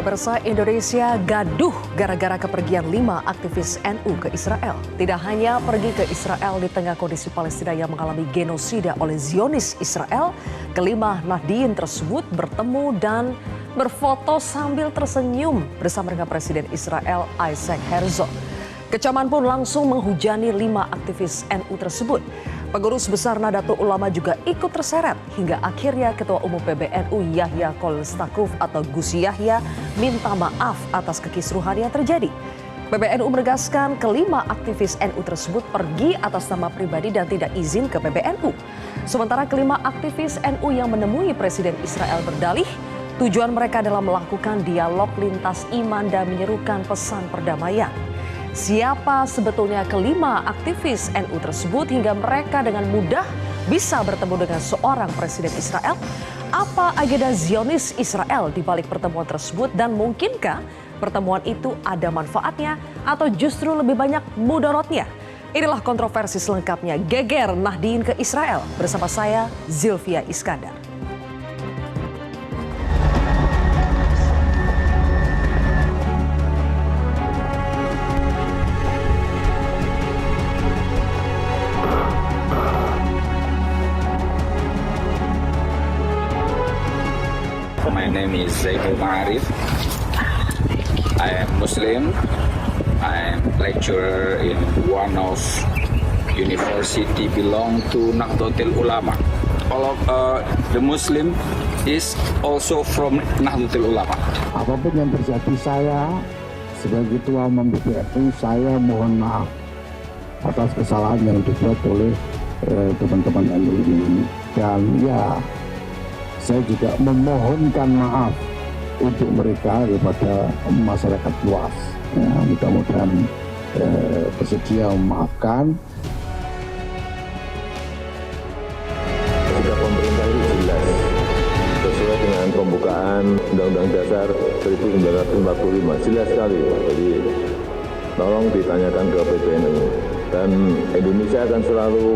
Pemirsa, Indonesia gaduh gara-gara kepergian 5 aktivis NU ke Israel. Tidak hanya pergi ke Israel di tengah kondisi Palestina yang mengalami genosida oleh Zionis Israel, kelima Nahdien tersebut bertemu dan berfoto sambil tersenyum bersama dengan Presiden Israel Isaac Herzog. Kecaman pun langsung menghujani 5 aktivis NU tersebut. Pengurus besar Nahdlatul Ulama juga ikut terseret hingga akhirnya Ketua Umum PBNU Yahya Khalil Stakuf atau Gus Yahya minta maaf atas kekisruhan yang terjadi. PBNU menegaskan kelima aktivis NU tersebut pergi atas nama pribadi dan tidak izin ke PBNU. Sementara kelima aktivis NU yang menemui Presiden Israel berdalih tujuan mereka adalah melakukan dialog lintas iman dan menyerukan pesan perdamaian. Siapa sebetulnya kelima aktivis NU tersebut hingga mereka dengan mudah bisa bertemu dengan seorang presiden Israel? Apa agenda Zionis Israel di balik pertemuan tersebut dan mungkinkah pertemuan itu ada manfaatnya atau justru lebih banyak mudaratnya? Inilah kontroversi selengkapnya geger Nahdien ke Israel bersama saya Zilvia Iskandar. My name is Zainul Ma'arif. I am Muslim. I am lecturer in one of university belong to Nahdlatul Ulama. All of the Muslim is also from Nahdlatul Ulama. Apapun yang terjadi, saya sebagai Ketua Umum PBNU saya mohon maaf atas kesalahan yang dibuat oleh teman-teman NU ini. Dan ya, saya juga memohonkan maaf untuk mereka kepada masyarakat luas. Ya, mudah-mudahan bersedia memaafkan. Sikap pemerintah itu jelas sesuai dengan pembukaan Undang-Undang Dasar 1945, jelas sekali. Jadi tolong ditanyakan ke PBNU. Dan Indonesia akan selalu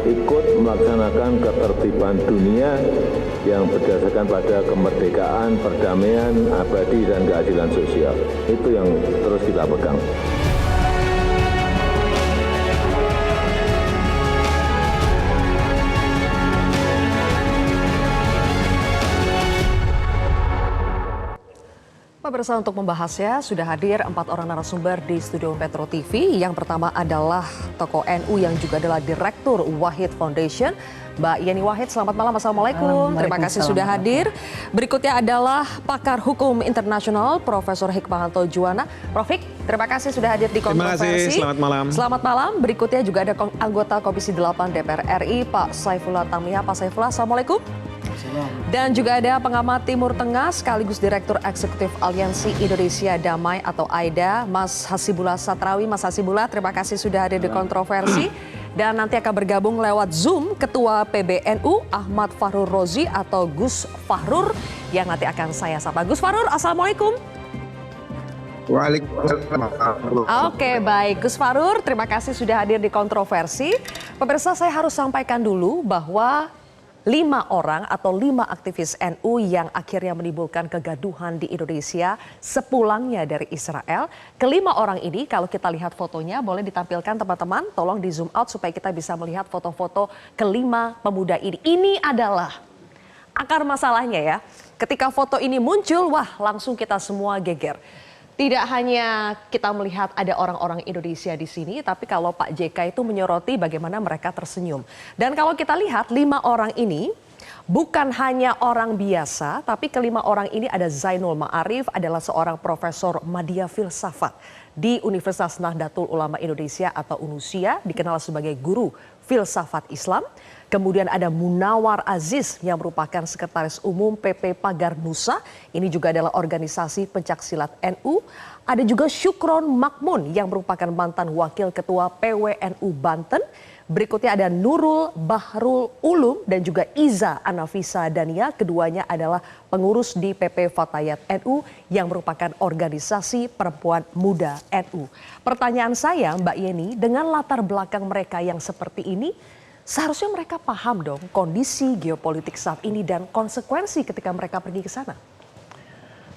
ikut melaksanakan ketertiban dunia yang berdasarkan pada kemerdekaan, perdamaian, abadi, dan keadilan sosial. Itu yang terus kita pegang. Pemirsa, untuk membahasnya sudah hadir 4 orang narasumber di studio Metro TV. Yang pertama adalah tokoh NU yang juga adalah Direktur Wahid Foundation, Mbak Yeni Wahid. Selamat malam, Assalamualaikum. Terima kasih sudah hadir. Berikutnya adalah pakar hukum internasional Profesor Hikmahanto Juwana. Prof Hik, terima kasih sudah hadir di kontroversi. Terima kasih, selamat malam. Selamat malam. Berikutnya juga ada anggota Komisi 8 DPR RI, Pak Saifullah Tamliha. Pak Saifullah, Assalamualaikum. Dan juga ada pengamat Timur Tengah sekaligus Direktur Eksekutif Aliansi Indonesia Damai atau AIDA, Mas Hasibullah Satrawi. Mas Hasibullah, terima kasih sudah hadir di kontroversi. Dan nanti akan bergabung lewat Zoom Ketua PBNU Ahmad Fahrur Rozi atau Gus Fahrur yang nanti akan saya sapa. Gus Fahrur, Assalamualaikum. Waalaikumsalam. Oke, baik. Gus Fahrur, terima kasih sudah hadir di kontroversi. Pemirsa, saya harus sampaikan dulu bahwa 5 orang atau 5 aktivis NU yang akhirnya menimbulkan kegaduhan di Indonesia sepulangnya dari Israel. Kelima orang ini kalau kita lihat fotonya, boleh ditampilkan teman-teman, tolong di zoom out supaya kita bisa melihat foto-foto kelima pemuda ini. Ini adalah akar masalahnya ya. Ketika foto ini muncul, wah langsung kita semua geger. Tidak hanya kita melihat ada orang-orang Indonesia di sini, tapi kalau Pak JK itu menyoroti bagaimana mereka tersenyum. Dan kalau kita lihat 5 orang ini bukan hanya orang biasa, tapi kelima orang ini ada Zainul Ma'arif, adalah seorang profesor Madya Filsafat di Universitas Nahdlatul Ulama Indonesia atau UNUSIA, dikenal sebagai guru filsafat Islam. Kemudian ada Munawar Aziz yang merupakan Sekretaris Umum PP Pagar Nusa. Ini juga adalah organisasi pencaksilat NU. Ada juga Syukron Makmun yang merupakan mantan Wakil Ketua PWNU Banten. Berikutnya ada Nurul Bahrul Ulum dan juga Iza Anafisa Dania. Keduanya adalah pengurus di PP Fatayat NU yang merupakan organisasi perempuan muda NU. Pertanyaan saya, Mbak Yeni, dengan latar belakang mereka yang seperti ini, seharusnya mereka paham dong kondisi geopolitik saat ini dan konsekuensi ketika mereka pergi ke sana.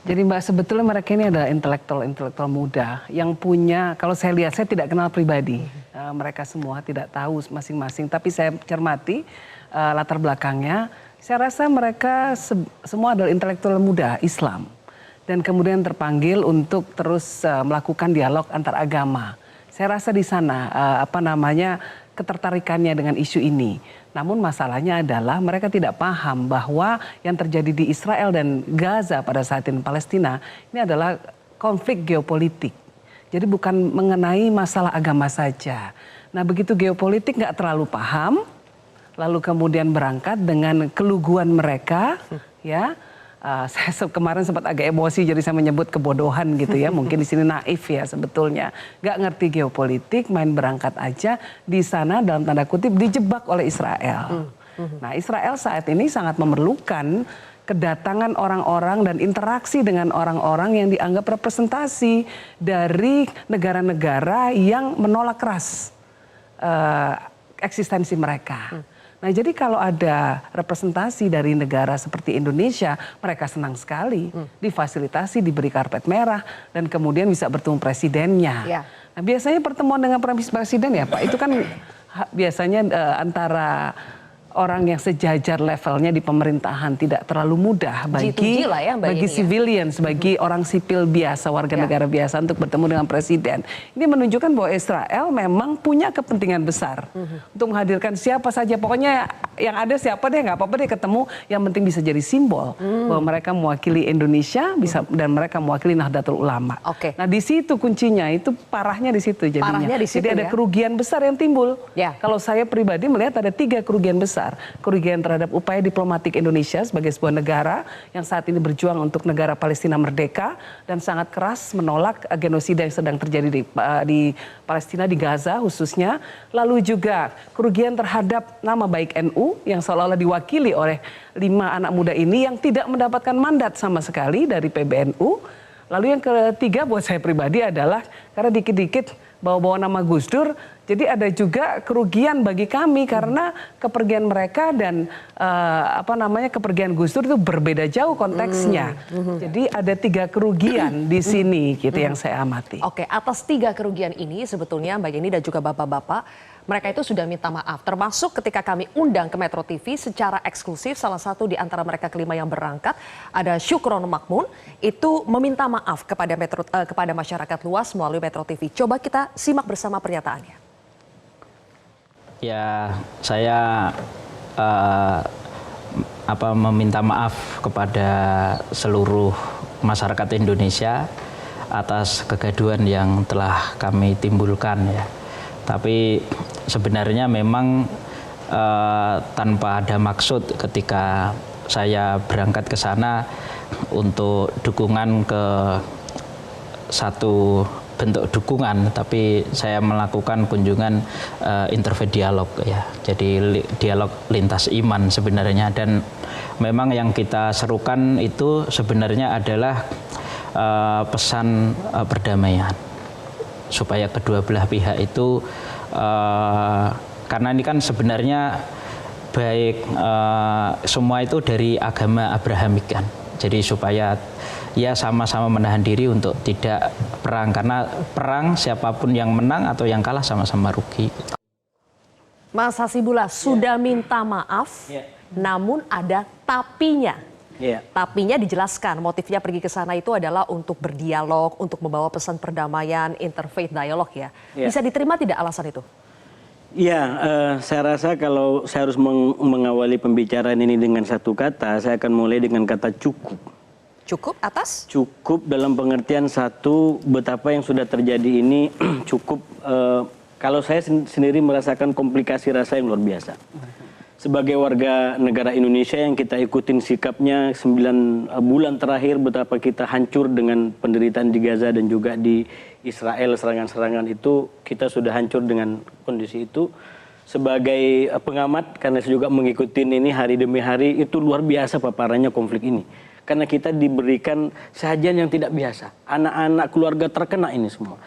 Jadi Mbak, sebetulnya mereka ini adalah intelektual muda yang punya, kalau saya lihat, saya tidak kenal pribadi. Mereka semua tidak tahu masing-masing, tapi saya cermati latar belakangnya. Saya rasa mereka semua adalah intelektual muda Islam. Dan kemudian terpanggil untuk terus melakukan dialog antar agama. Saya rasa di sana ketertarikannya dengan isu ini. Namun masalahnya adalah mereka tidak paham bahwa yang terjadi di Israel dan Gaza pada saat ini Palestina ini adalah konflik geopolitik. Jadi bukan mengenai masalah agama saja. Nah begitu geopolitik nggak terlalu paham, lalu kemudian berangkat dengan keluguan mereka, ya. Saya kemarin sempat agak emosi jadi saya menyebut kebodohan gitu ya. Mungkin di sini naif ya sebetulnya. Gak ngerti geopolitik, main berangkat aja di sana dalam tanda kutip dijebak oleh Israel. Nah Israel saat ini sangat memerlukan kedatangan orang-orang dan interaksi dengan orang-orang yang dianggap representasi dari negara-negara yang menolak keras eksistensi mereka. Nah jadi kalau ada representasi dari negara seperti Indonesia, mereka senang sekali difasilitasi, diberi karpet merah, dan kemudian bisa bertemu presidennya. Ya. Nah biasanya pertemuan dengan presiden ya Pak, itu kan biasanya antara orang yang sejajar levelnya di pemerintahan, tidak terlalu mudah bagi civilians, bagi orang sipil biasa, warga negara biasa untuk bertemu dengan presiden. Ini menunjukkan bahwa Israel memang punya kepentingan besar untuk menghadirkan siapa saja, pokoknya yang ada siapa deh, nggak apa-apa deh ketemu, yang penting bisa jadi simbol bahwa mereka mewakili Indonesia dan mereka mewakili Nahdlatul Ulama. Nah di situ kuncinya, itu parahnya di situ jadinya. Jadi ada kerugian besar yang timbul. Kalau saya pribadi melihat ada 3 kerugian besar. Kerugian terhadap upaya diplomatik Indonesia sebagai sebuah negara yang saat ini berjuang untuk negara Palestina merdeka dan sangat keras menolak genosida yang sedang terjadi di Palestina, di Gaza khususnya. Lalu juga kerugian terhadap nama baik NU yang seolah-olah diwakili oleh 5 anak muda ini yang tidak mendapatkan mandat sama sekali dari PBNU. Lalu yang ketiga buat saya pribadi adalah karena dikit-dikit bawa-bawa nama Gus Dur, jadi ada juga kerugian bagi kami karena kepergian mereka dan kepergian Gus Dur itu berbeda jauh konteksnya. Jadi ada 3 kerugian di sini gitu yang saya amati. Oke, atas 3 kerugian ini sebetulnya Mbak Yeni dan juga Bapak-Bapak, mereka itu sudah minta maaf, termasuk ketika kami undang ke Metro TV secara eksklusif. Salah satu di antara mereka kelima yang berangkat, ada Syukron Makmun, itu meminta maaf kepada masyarakat luas melalui Metro TV. Coba kita simak bersama pernyataannya. Ya, saya meminta maaf kepada seluruh masyarakat Indonesia atas kegaduhan yang telah kami timbulkan ya. Tapi sebenarnya memang tanpa ada maksud ketika saya berangkat ke sana untuk dukungan ke satu bentuk dukungan, tapi saya melakukan kunjungan interfaith dialog ya. Jadi dialog lintas iman sebenarnya, dan memang yang kita serukan itu sebenarnya adalah pesan perdamaian. Supaya kedua belah pihak itu, karena ini kan sebenarnya baik semua itu dari agama Abrahamik kan. Jadi supaya ya sama-sama menahan diri untuk tidak perang, karena perang siapapun yang menang atau yang kalah sama-sama rugi. Mas Hasibullah sudah minta maaf, namun ada tapinya. Tapinya dijelaskan motifnya pergi ke sana itu adalah untuk berdialog, untuk membawa pesan perdamaian, interfaith dialog ya. Bisa diterima tidak alasan itu? Ya, saya rasa kalau saya harus mengawali pembicaraan ini dengan satu kata, saya akan mulai dengan kata cukup. Cukup atas? Cukup dalam pengertian satu, betapa yang sudah terjadi ini cukup, kalau saya sendiri merasakan komplikasi rasa yang luar biasa. Sebagai warga negara Indonesia yang kita ikutin sikapnya 9 bulan terakhir, betapa kita hancur dengan penderitaan di Gaza dan juga di Israel, serangan-serangan itu, kita sudah hancur dengan kondisi itu. Sebagai pengamat, karena saya juga mengikuti ini hari demi hari, itu luar biasa paparannya konflik ini. Karena kita diberikan sajian yang tidak biasa. Anak-anak keluarga terkena ini semua.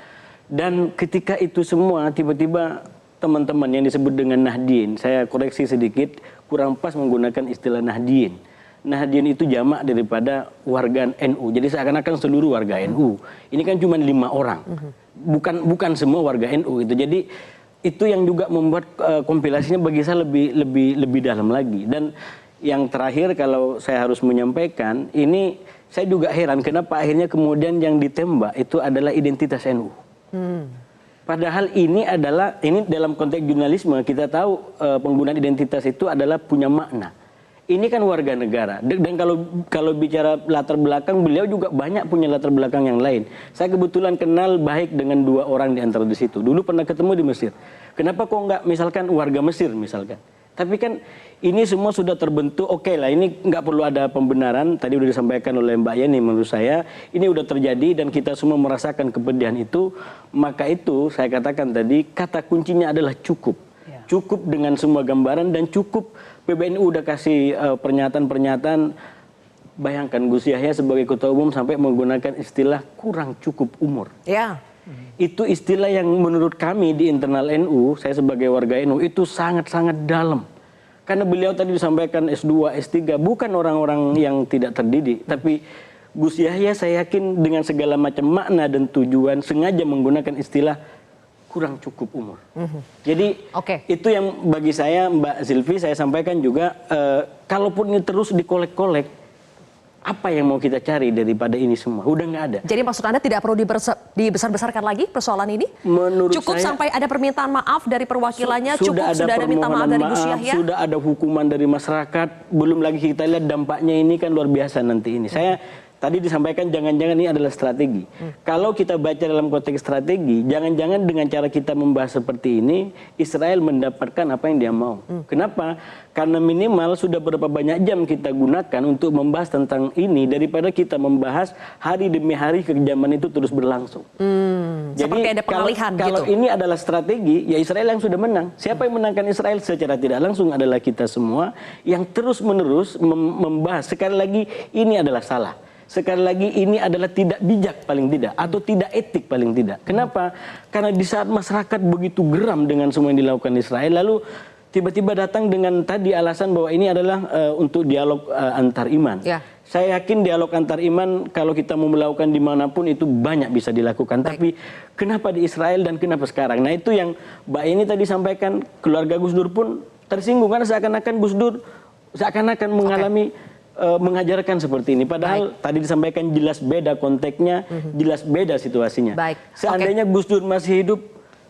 Dan ketika itu semua, tiba-tiba teman-teman yang disebut dengan Nahdien, saya koreksi sedikit, kurang pas menggunakan istilah Nahdien. Nahdien itu jamak daripada warga NU. Jadi seakan-akan seluruh warga NU. Ini kan cuma 5 orang. Bukan semua warga NU itu. Jadi itu yang juga membuat kompilasinya bagi saya lebih dalam lagi. Dan yang terakhir kalau saya harus menyampaikan, ini saya juga heran kenapa akhirnya kemudian yang ditembak itu adalah identitas NU. Padahal ini dalam konteks jurnalisme kita tahu penggunaan identitas itu adalah punya makna. Ini kan warga negara, dan kalau bicara latar belakang, beliau juga banyak punya latar belakang yang lain. Saya kebetulan kenal baik dengan 2 orang di antara di situ. Dulu pernah ketemu di Mesir. Kenapa kok nggak misalkan warga Mesir misalkan? Tapi kan ini semua sudah terbentuk, oke lah, ini nggak perlu ada pembenaran. Tadi sudah disampaikan oleh Mbak Yeni, menurut saya ini udah terjadi dan kita semua merasakan kepedihan itu. Maka itu saya katakan tadi, kata kuncinya adalah cukup. Cukup dengan semua gambaran dan cukup. PBNU udah kasih pernyataan-pernyataan. Bayangkan Gus Yahya sebagai ketua umum sampai menggunakan istilah kurang cukup umur. Ya. Itu istilah yang menurut kami di internal NU, saya sebagai warga NU itu sangat-sangat dalam. Karena beliau tadi disampaikan S2, S3, bukan orang-orang yang tidak terdidik. Tapi Gus Yahya saya yakin dengan segala macam makna dan tujuan sengaja menggunakan istilah kurang cukup umur. Jadi itu yang bagi saya, Mbak Zilvi, saya sampaikan juga, kalaupun ini terus dikolek-kolek, apa yang mau kita cari daripada ini semua? Udah nggak ada. Jadi maksud Anda tidak perlu dibesar-besarkan lagi persoalan ini? Menurut cukup saya, sampai ada permintaan maaf dari perwakilannya, sudah ada minta maaf dari Gus Yahya? Sudah ada hukuman dari masyarakat, belum lagi kita lihat dampaknya ini kan luar biasa nanti ini. Saya tadi disampaikan jangan-jangan ini adalah strategi. Kalau kita baca dalam konteks strategi, jangan-jangan dengan cara kita membahas seperti ini, Israel mendapatkan apa yang dia mau. Kenapa? Karena minimal sudah berapa banyak jam kita gunakan untuk membahas tentang ini daripada kita membahas hari demi hari kekejaman itu terus berlangsung. Jadi ada pengalihan kalau ini adalah strategi, ya Israel yang sudah menang. Siapa yang menangkan Israel secara tidak langsung adalah kita semua yang terus-menerus membahas. Sekali lagi ini adalah salah. Sekali lagi ini adalah tidak bijak paling tidak, atau tidak etik paling tidak. Kenapa? Karena di saat masyarakat begitu geram dengan semua yang dilakukan Israel, lalu tiba-tiba datang dengan tadi alasan bahwa ini adalah untuk dialog antar iman. Saya yakin dialog antar iman kalau kita mau melakukan dimanapun itu banyak bisa dilakukan. Tapi kenapa di Israel dan kenapa sekarang? Nah itu yang Mbak ini tadi sampaikan, keluarga Gus Dur pun tersinggung karena seakan-akan Gus Dur seakan-akan mengalami mengajarkan seperti ini. Padahal tadi disampaikan jelas beda konteksnya, jelas beda situasinya. Seandainya Gus Dur masih hidup,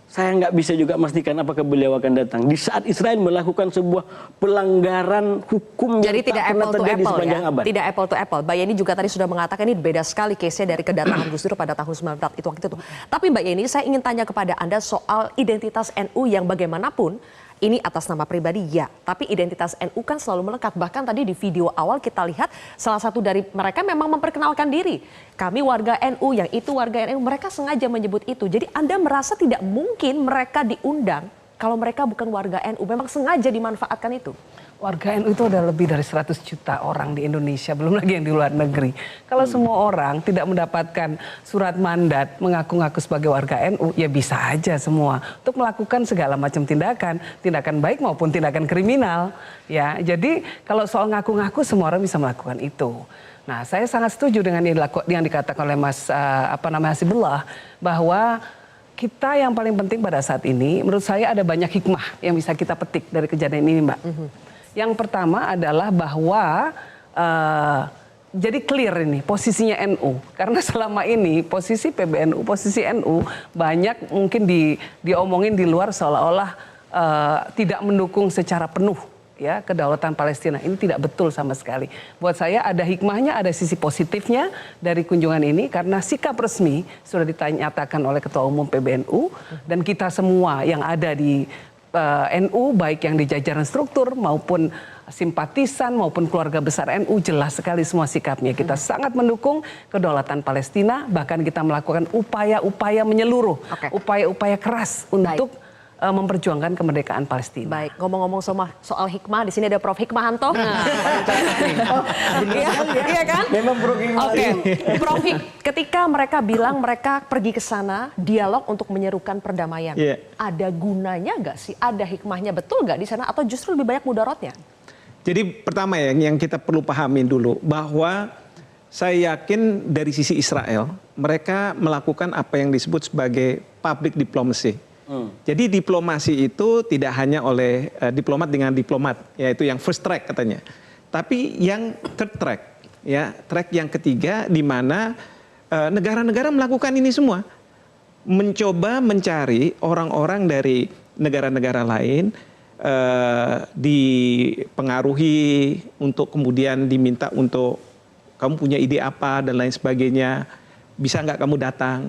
saya nggak bisa juga memastikan apakah beliau akan datang. Di saat Israel melakukan sebuah pelanggaran hukum jadi yang tak pernah terjadi sepanjang abad. Tidak apple to apple. Mbak Yeni juga tadi sudah mengatakan ini beda sekali case-nya dari kedatangan Gus Dur pada tahun 1994 itu waktu itu. Tapi Mbak Yeni, saya ingin tanya kepada Anda soal identitas NU yang bagaimanapun. Ini atas nama pribadi ya, tapi identitas NU kan selalu melekat. Bahkan tadi di video awal kita lihat salah satu dari mereka memang memperkenalkan diri. Kami warga NU, yang itu warga NU, mereka sengaja menyebut itu. Jadi Anda merasa tidak mungkin mereka diundang kalau mereka bukan warga NU, memang sengaja dimanfaatkan itu? Warga NU itu ada lebih dari 100 juta orang di Indonesia, belum lagi yang di luar negeri. Kalau semua orang tidak mendapatkan surat mandat mengaku-ngaku sebagai warga NU, ya bisa aja semua untuk melakukan segala macam tindakan baik maupun tindakan kriminal. Ya, jadi kalau soal ngaku-ngaku semua orang bisa melakukan itu. Nah, saya sangat setuju dengan yang dikatakan oleh Mas Hasibullah bahwa kita yang paling penting pada saat ini, menurut saya ada banyak hikmah yang bisa kita petik dari kejadian ini, Mbak. Yang pertama adalah bahwa jadi clear ini posisinya NU. Karena selama ini posisi PBNU, posisi NU banyak mungkin diomongin di luar seolah-olah tidak mendukung secara penuh ya kedaulatan Palestina. Ini tidak betul sama sekali. Buat saya ada hikmahnya, ada sisi positifnya dari kunjungan ini karena sikap resmi sudah dinyatakan oleh Ketua Umum PBNU dan kita semua yang ada di NU baik yang di jajaran struktur maupun simpatisan maupun keluarga besar NU jelas sekali semua sikapnya. Kita sangat mendukung kedaulatan Palestina, bahkan kita melakukan upaya-upaya menyeluruh, upaya-upaya keras untuk memperjuangkan kemerdekaan Palestina. Baik, ngomong-ngomong soal hikmah, di sini ada Prof. Hikmahanto. Iya kan? Memang Prof. Oke, Prof. Ketika mereka bilang mereka pergi ke sana dialog untuk menyerukan perdamaian, ada gunanya nggak sih? Ada hikmahnya betul nggak di sana atau justru lebih banyak mudaratnya? Jadi pertama ya yang kita perlu pahamin dulu bahwa saya yakin dari sisi Israel mereka melakukan apa yang disebut sebagai public diplomacy. Jadi diplomasi itu tidak hanya oleh diplomat dengan diplomat, yaitu yang first track katanya. Tapi yang third track, ya track yang ketiga di mana negara-negara melakukan ini semua. Mencoba mencari orang-orang dari negara-negara lain dipengaruhi untuk kemudian diminta untuk kamu punya ide apa dan lain sebagainya, bisa nggak kamu datang?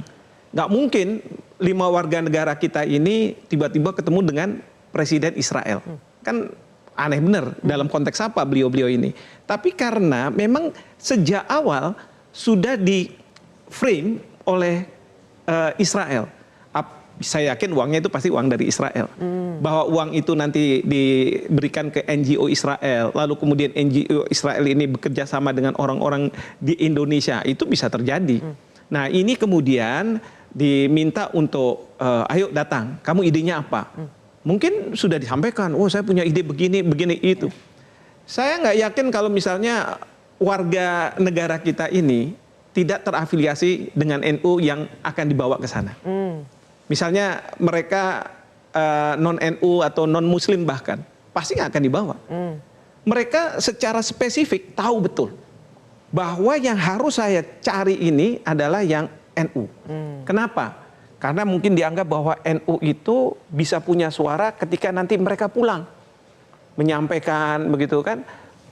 Nggak mungkin 5 warga negara kita ini tiba-tiba ketemu dengan Presiden Israel. Kan aneh bener dalam konteks apa beliau-beliau ini. Tapi karena memang sejak awal sudah di frame oleh Israel. Saya yakin uangnya itu pasti uang dari Israel. Bahwa uang itu nanti diberikan ke NGO Israel, lalu kemudian NGO Israel ini bekerja sama dengan orang-orang di Indonesia, itu bisa terjadi. Nah ini kemudian diminta untuk, ayo datang, kamu idenya apa? Mungkin sudah disampaikan, oh saya punya ide begini, begini, itu. Saya nggak yakin kalau misalnya warga negara kita ini tidak terafiliasi dengan NU yang akan dibawa ke sana. Misalnya mereka non-NU atau non-Muslim bahkan, pasti nggak akan dibawa. Mereka secara spesifik tahu betul bahwa yang harus saya cari ini adalah yang NU. Kenapa? Karena mungkin dianggap bahwa NU itu bisa punya suara ketika nanti mereka pulang. Menyampaikan begitu kan.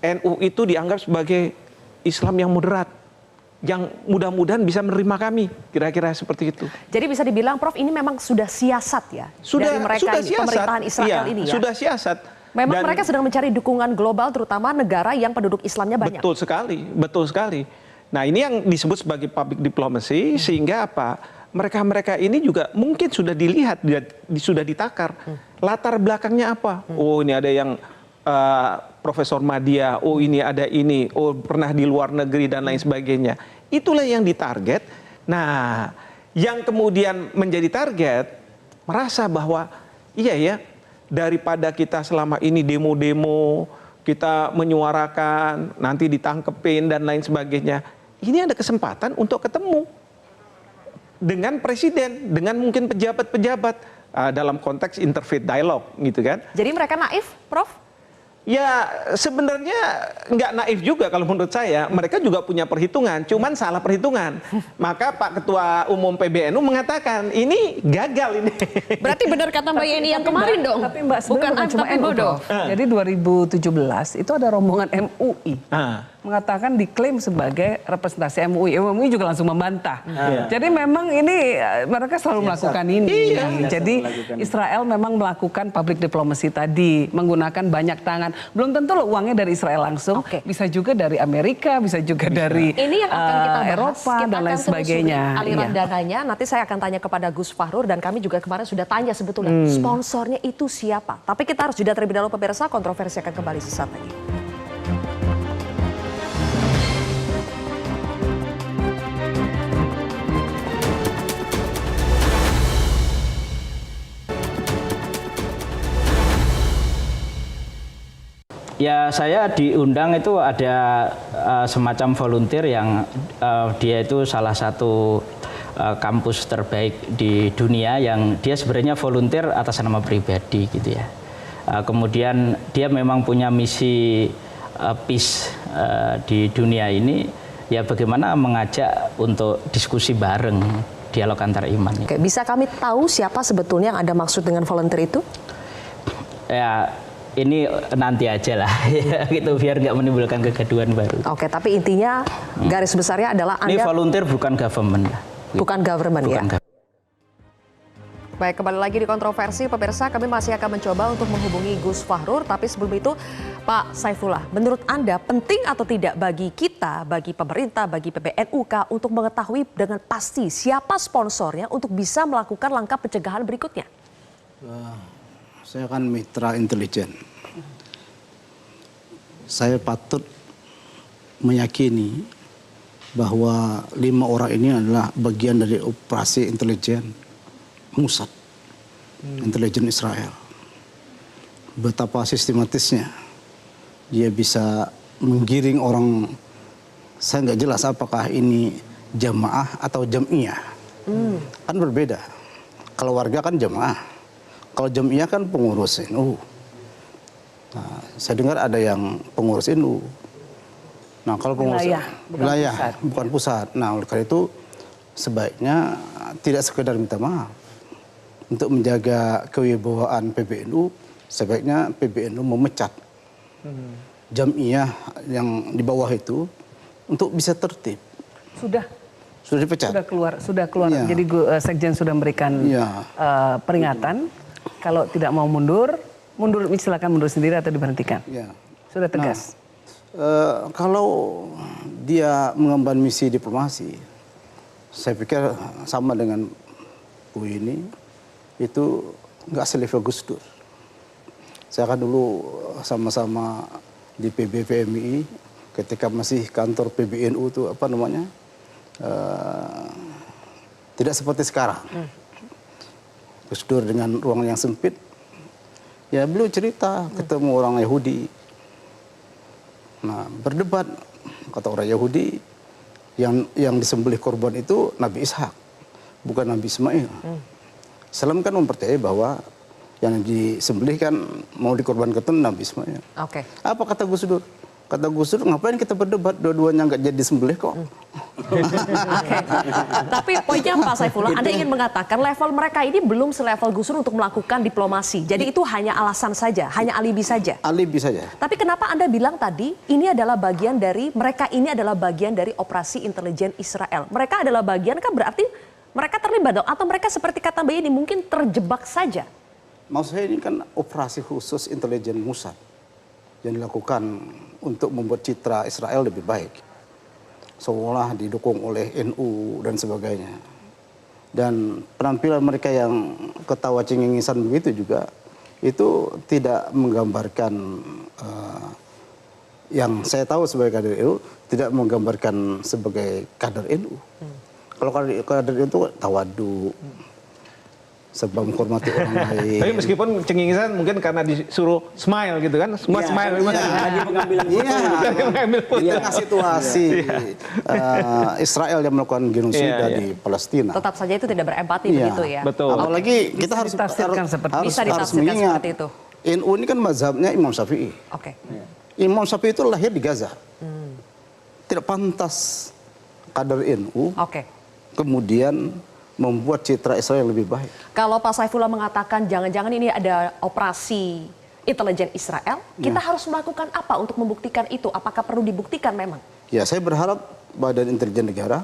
NU itu dianggap sebagai Islam yang moderat, yang mudah-mudahan bisa menerima kami, kira-kira seperti itu. Jadi bisa dibilang Prof ini memang sudah siasat ya dari mereka sudah ini, siasat, pemerintahan Israel ini ya. Sudah siasat. Memang mereka sedang mencari dukungan global terutama negara yang penduduk Islamnya banyak. Betul sekali, betul sekali. Nah ini yang disebut sebagai public diplomacy sehingga apa? Mereka-mereka ini juga mungkin sudah dilihat, sudah ditakar. Latar belakangnya apa? Oh ini ada yang Profesor Madya, oh ini ada ini, oh pernah di luar negeri dan lain sebagainya. Itulah yang ditarget. Nah, yang kemudian menjadi target merasa bahwa iya ya, daripada kita selama ini demo-demo, kita menyuarakan, nanti ditangkepin dan lain sebagainya. Ini ada kesempatan untuk ketemu dengan presiden, dengan mungkin pejabat-pejabat dalam konteks interfaith dialogue gitu kan. Jadi mereka naif, Prof? Ya sebenarnya nggak naif juga kalau menurut saya. Mereka juga punya perhitungan, cuman salah perhitungan. Maka Pak Ketua Umum PBNU mengatakan ini gagal ini. Berarti benar kata Mbak Yeni yang kemarin dong. Tapi Mbak bukan cuma NU dong. Jadi 2017 itu ada rombongan MUI. Mengatakan diklaim sebagai representasi MUI. MUI juga langsung membantah. Jadi memang ini mereka selalu melakukan ini. Jadi Israel memang melakukan public diplomacy tadi, menggunakan banyak tangan. Belum tentu loh uangnya dari Israel langsung, bisa juga dari Amerika, bisa juga dari ini yang akan kita bahas, Eropa dan lain sebagainya. Aliran dananya nanti saya akan tanya kepada Gus Fahrur dan kami juga kemarin sudah tanya sebetulnya sponsornya itu siapa. Tapi kita harus jeda terlebih dahulu pemirsa, kontroversi akan kembali sesaat lagi. Ya saya diundang itu ada semacam volunteer yang dia itu salah satu kampus terbaik di dunia yang dia sebenarnya volunteer atas nama pribadi gitu ya. Kemudian dia memang punya misi peace di dunia ini ya bagaimana mengajak untuk diskusi bareng dialog antar iman. Oke, bisa kami tahu siapa sebetulnya yang Anda maksud dengan volunteer itu? Ya ini nanti aja lah gitu biar nggak menimbulkan kegaduhan baru. Oke, tapi intinya garis besarnya adalah Anda... Ini volunteer bukan government. Bukan government bukan ya? Baik, kembali lagi di kontroversi. Pemirsa, kami masih akan mencoba untuk menghubungi Gus Fahrur. Tapi sebelum itu, Pak Saifullah, menurut Anda penting atau tidak bagi kita, bagi pemerintah, bagi PBNUK untuk mengetahui dengan pasti siapa sponsornya untuk bisa melakukan langkah pencegahan berikutnya? Saya kan mitra intelijen. Saya patut meyakini bahwa 5 orang ini adalah bagian dari operasi intelijen Mossad, intelijen Israel. Betapa sistematisnya dia bisa menggiring orang, saya nggak jelas apakah ini jamaah atau jam'iyah. Kan berbeda. Kalau warga kan jamaah, kalau jam'iyah kan pengurus NU. Nah, saya dengar ada yang pengurus NU. Nah, kalau pengurus wilayah, bukan pusat. Nah, oleh karena itu sebaiknya tidak sekedar minta maaf. Untuk menjaga kewibawaan PBNU, sebaiknya PBNU memecat jam'iyah yang di bawah itu untuk bisa tertib. Sudah dipecat. Sudah keluar. Ya. Jadi Sekjen sudah memberikan peringatan kalau tidak mau mundur silakan mundur sendiri atau diberhentikan. Ya. Sudah tegas. Kalau dia mengemban misi diplomasi, saya pikir sama dengan Bu ini, itu nggak selevel Gus Dur. Saya kan dulu sama-sama di PBPMI ketika masih kantor PBNU itu apa namanya, tidak seperti sekarang. Gus Dur dengan ruang yang sempit, ya beliau cerita ketemu orang Yahudi. Nah, berdebat, kata orang Yahudi, yang disembelih korban itu Nabi Ishak, bukan Nabi Ismail. Islam kan mempercayai bahwa yang disembelih kan mau dikorbankan itu Nabi Ismail. Oke. Apa kata Gus Dur? Kata Gus Dur, ngapain kita berdebat, dua-duanya nggak jadi disembelih kok. Oke. Tapi poinnya Pak Saifullah, Anda ingin mengatakan level mereka ini belum selevel Gus Dur untuk melakukan diplomasi. Jadi itu hanya alasan saja, hanya alibi saja. Alibi saja. Tapi kenapa Anda bilang tadi ini adalah bagian dari, mereka ini adalah bagian dari operasi intelijen Israel. Mereka adalah bagian, kan berarti mereka terlibat dong? Atau mereka seperti kata Mbak Yeni mungkin terjebak saja? Maksud saya ini kan operasi khusus intelijen Mossad yang dilakukan untuk membuat citra Israel lebih baik. Seolah didukung oleh NU dan sebagainya. Dan penampilan mereka yang ketawa cengengisan begitu juga, itu tidak menggambarkan, yang saya tahu sebagai kader NU, tidak menggambarkan sebagai kader NU. Kalau kader NU itu tawadu, sebab menghormati orang lain. Tapi meskipun cengingisan mungkin karena disuruh smile gitu kan, semua smile. Di tengah situasi Israel yang melakukan genosida di Palestina. Tetap saja itu tidak berempati begitu ya. Betul. Apalagi kita Bisa ditafsirkan harus mengingat seperti itu. NU ini kan mazhabnya Imam Syafi'i. Oke. Imam Syafi'i itu lahir di Gaza. Tidak pantas kader NU kemudian membuat citra Israel lebih baik. Kalau Pak Saifullah mengatakan jangan-jangan ini ada operasi intelijen Israel, kita harus melakukan apa untuk membuktikan itu? Apakah perlu dibuktikan memang? Ya, saya berharap Badan Intelijen Negara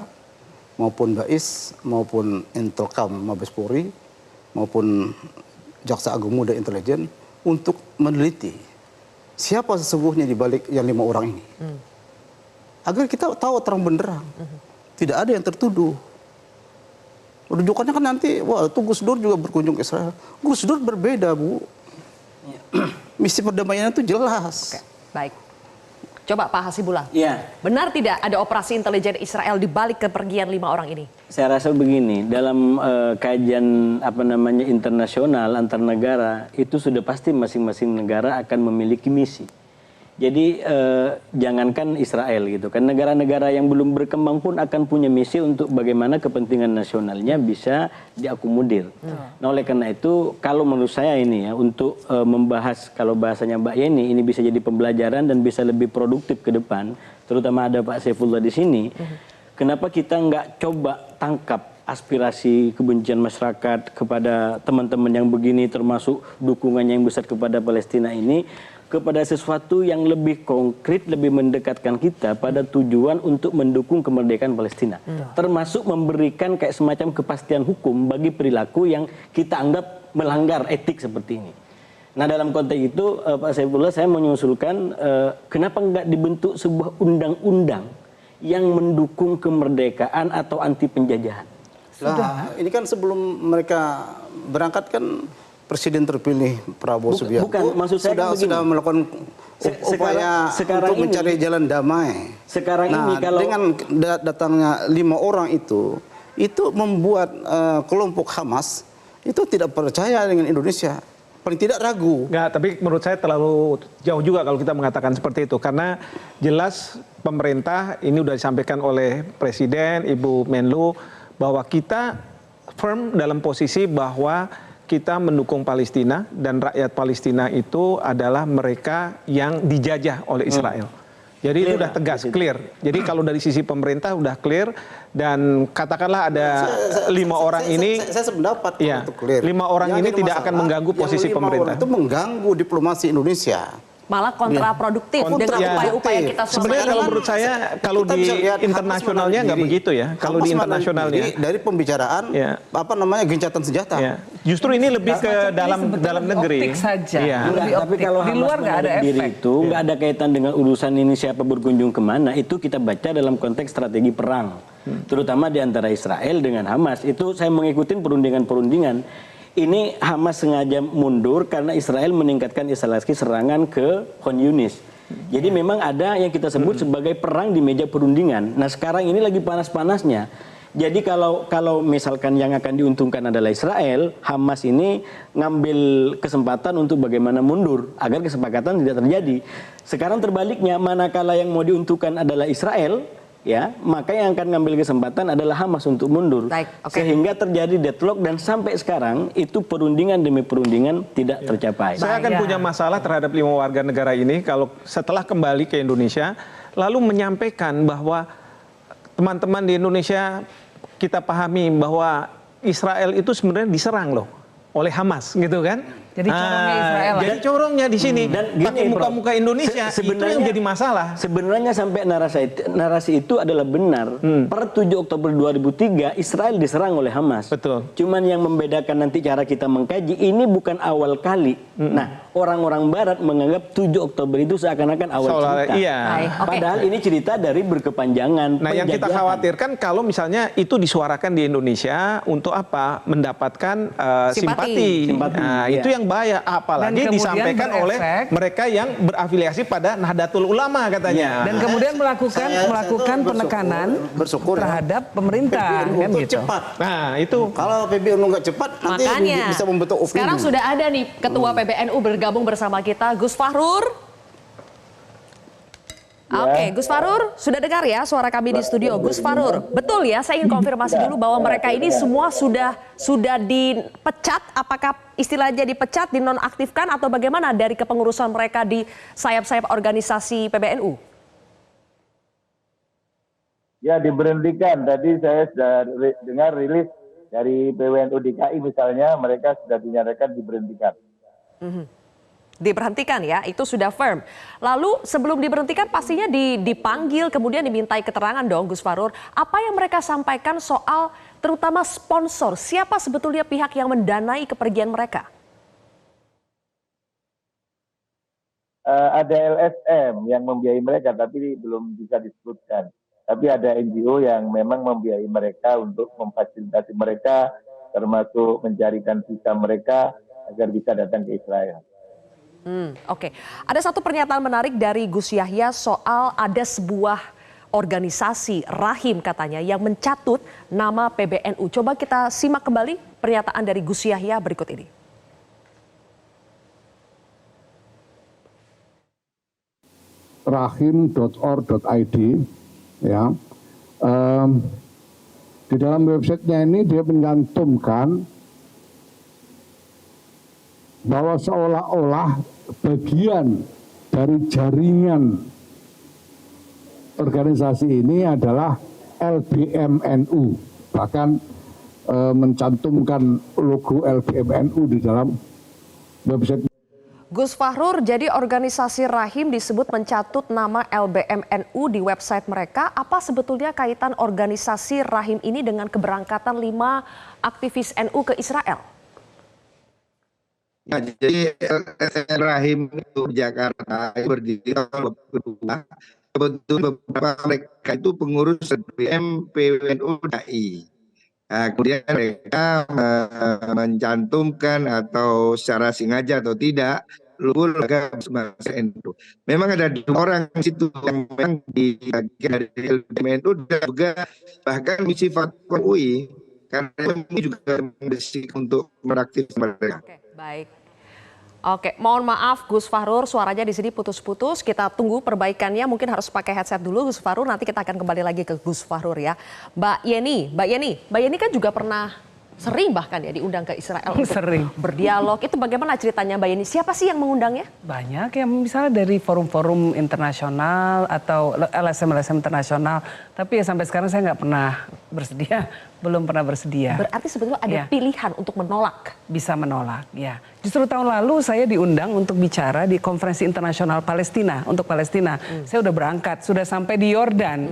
maupun BAIS maupun Intelkam Mabes Polri maupun Jaksa Agung Muda Intelijen untuk meneliti siapa sesungguhnya di balik yang 5 orang ini. Agar kita tahu terang benderang. Tidak ada yang tertuduh. Rujukannya kan nanti, wah itu Gus Dur juga berkunjung ke Israel. Gus Dur berbeda, Bu. Misi perdamaian itu jelas. Oke, baik. Coba Pak Hasibullah. Iya. Benar tidak ada operasi intelijen Israel di balik kepergian 5 orang ini? Saya rasa begini, dalam kajian internasional antar negara itu sudah pasti masing-masing negara akan memiliki misi. Jadi jangankan Israel gitu kan, negara-negara yang belum berkembang pun akan punya misi untuk bagaimana kepentingan nasionalnya bisa diakomodir. Nah oleh karena itu kalau menurut saya ini ya untuk membahas kalau bahasanya Mbak Yeni ini bisa jadi pembelajaran dan bisa lebih produktif ke depan, terutama ada Pak Saifullah di sini. Kenapa kita nggak coba tangkap aspirasi kebencian masyarakat kepada teman-teman yang begini termasuk dukungannya yang besar kepada Palestina ini kepada sesuatu yang lebih konkret, lebih mendekatkan kita pada tujuan untuk mendukung kemerdekaan Palestina. Termasuk memberikan kayak semacam kepastian hukum bagi perilaku yang kita anggap melanggar etik seperti ini. Nah dalam konteks itu Pak Saifullah saya mengusulkan kenapa nggak dibentuk sebuah undang-undang yang mendukung kemerdekaan atau anti penjajahan. Nah, ini kan sebelum mereka berangkat kan Presiden terpilih Prabowo Subianto bukan, maksud saya sudah melakukan upaya untuk mencari jalan damai. Sekarang ini kalau dengan datangnya 5 orang itu membuat kelompok Hamas itu tidak percaya dengan Indonesia. paling tidak ragu. Nggak, tapi menurut saya terlalu jauh juga kalau kita mengatakan seperti itu. Karena jelas pemerintah, ini sudah disampaikan oleh Presiden, Ibu Menlu, bahwa kita firm dalam posisi bahwa kita mendukung Palestina dan rakyat Palestina itu adalah mereka yang dijajah oleh Israel. Jadi itu udah tegas, clear. Jadi kalau dari sisi pemerintah udah clear dan katakanlah ada 5 orang ini, saya sependapat ya, itu clear. 5 orang Yang ini jadi tidak masalah, akan mengganggu posisi yang 5 pemerintah. orang itu mengganggu diplomasi Indonesia. Malah kontraproduktif dengan Ya, upaya-upaya kita sebenarnya kalau menurut saya kalau Kita di bisa lihat internasionalnya Hamas nggak menarik begitu ya. Kalau di Hamas menarik internasionalnya diri dari pembicaraan Ya. gencatan senjata. ya, justru ini lebih ke dalam negeri. Optik saja. Iya. Lebih Tapi optik. kalau Di Hamas luar nggak ada menarik diri efek. itu nggak ada kaitan dengan urusan ini siapa berkunjung kemana, itu kita baca dalam konteks strategi perang, terutama di antara Israel dengan Hamas. Itu saya mengikuti perundingan-perundingan. Ini Hamas sengaja mundur karena Israel meningkatkan eskalasi serangan ke Khan Yunis. Jadi memang ada yang kita sebut sebagai perang di meja perundingan. Nah sekarang ini lagi panas-panasnya. Jadi kalau misalkan yang akan diuntungkan adalah Israel, Hamas ini ngambil kesempatan untuk bagaimana mundur agar kesepakatan tidak terjadi. Sekarang terbaliknya, manakala yang mau diuntungkan adalah Israel, ya, maka yang akan ngambil kesempatan adalah Hamas untuk mundur. Baik, oke. Sehingga terjadi deadlock dan sampai sekarang itu perundingan demi perundingan tidak tercapai. Saya akan punya masalah terhadap 5 warga negara ini kalau setelah kembali ke Indonesia lalu menyampaikan bahwa teman-teman di Indonesia kita pahami bahwa Israel itu sebenarnya diserang loh oleh Hamas gitu kan. Jadi corongnya Israel lah. Jadi corongnya di sini Dan gini, pakai muka-muka Indonesia itu yang jadi masalah. Sebenarnya sampai narasi itu adalah benar. Per 7 Oktober 2003 Israel diserang oleh Hamas. Betul. Cuman yang membedakan nanti cara kita mengkaji, ini bukan awal kali. Nah, orang-orang barat menganggap 7 Oktober itu seakan-akan awal cerita. Iya. Baik, oke. Padahal ini cerita dari berkepanjangan. Nah, yang kita penjajahan. khawatirkan kalau misalnya itu disuarakan di Indonesia untuk apa? Mendapatkan simpati. Simpati, Nah, iya. itu yang bahaya. Apalagi Dan kemudian disampaikan oleh berefek. mereka yang berafiliasi pada Nahdlatul Ulama katanya. Dan kemudian melakukan Saya penekanan bersyukur ya. terhadap pemerintah PBNU kan itu gitu. cepat. Nah, itu. Kalau PBNU nggak cepat, nanti Makanya bisa membentuk opini. sekarang sudah ada nih Ketua PBNU bergabung bersama kita, Gus Fahrur. Oke, Gus Fahrur, sudah dengar ya suara kami di studio. Gus Fahrur, betul ya? Saya ingin konfirmasi dulu bahwa mereka ini semua sudah dipecat. Apakah istilahnya dipecat, dinonaktifkan atau bagaimana dari kepengurusan mereka di sayap-sayap organisasi PBNU? Ya, diberhentikan. Tadi saya sudah dengar rilis dari PWNU DKI misalnya, mereka sudah dinyatakan diberhentikan. Diberhentikan ya, itu sudah firm. Lalu sebelum diberhentikan pastinya dipanggil kemudian dimintai keterangan dong Gus Fahrur. Apa yang mereka sampaikan soal terutama sponsor, siapa sebetulnya pihak yang mendanai kepergian mereka? Ada LSM yang membiayai mereka tapi belum bisa disebutkan. Tapi ada NGO yang memang membiayai mereka untuk memfasilitasi mereka, termasuk mencarikan visa mereka agar bisa datang ke Israel. Oke. Ada satu pernyataan menarik dari Gus Yahya soal ada sebuah organisasi rahim katanya yang mencatut nama PBNU. Coba kita simak kembali pernyataan dari Gus Yahya berikut ini. rahim.org.id ya. Di dalam websitenya ini dia menyantumkan bahwa seolah-olah bagian dari jaringan organisasi ini adalah LBMNU, bahkan mencantumkan logo LBMNU di dalam website. Gus Fahrur, jadi organisasi rahim disebut mencatut nama LBMNU di website mereka. Apa sebetulnya kaitan organisasi rahim ini dengan keberangkatan 5 aktivis NU ke Israel? Ya, jadi LSM Rahim itu Jakarta berdiri tahun 2002. Kebetulan beberapa mereka itu pengurus LBM PWNU DKI. Nah, kemudian mereka mencantumkan atau secara sengaja atau tidak logo bahasa NU. Memang ada 2 orang di situ yang memang di bagian dari LBM NU dan juga bahkan misi fatwa UI karena ini juga mendesik untuk meraktif mereka. Oke, baik. Oke, mohon maaf Gus Fahrur, suaranya di sini putus-putus. Kita tunggu perbaikannya, mungkin harus pakai headset dulu Gus Fahrur. Nanti kita akan kembali lagi ke Gus Fahrur ya. Mbak Yeni kan juga pernah sering bahkan ya diundang ke Israel untuk berdialog. Itu bagaimana ceritanya Mbak Yeni? Siapa sih yang mengundangnya? Banyak ya, misalnya dari forum-forum internasional atau LSM internasional. Tapi ya sampai sekarang saya nggak pernah bersedia, belum pernah bersedia. Berarti sebetulnya ada pilihan untuk menolak? Bisa menolak, ya. Justru tahun lalu saya diundang untuk bicara di Konferensi Internasional Palestina, untuk Palestina. Saya udah berangkat, sudah sampai di Yordan.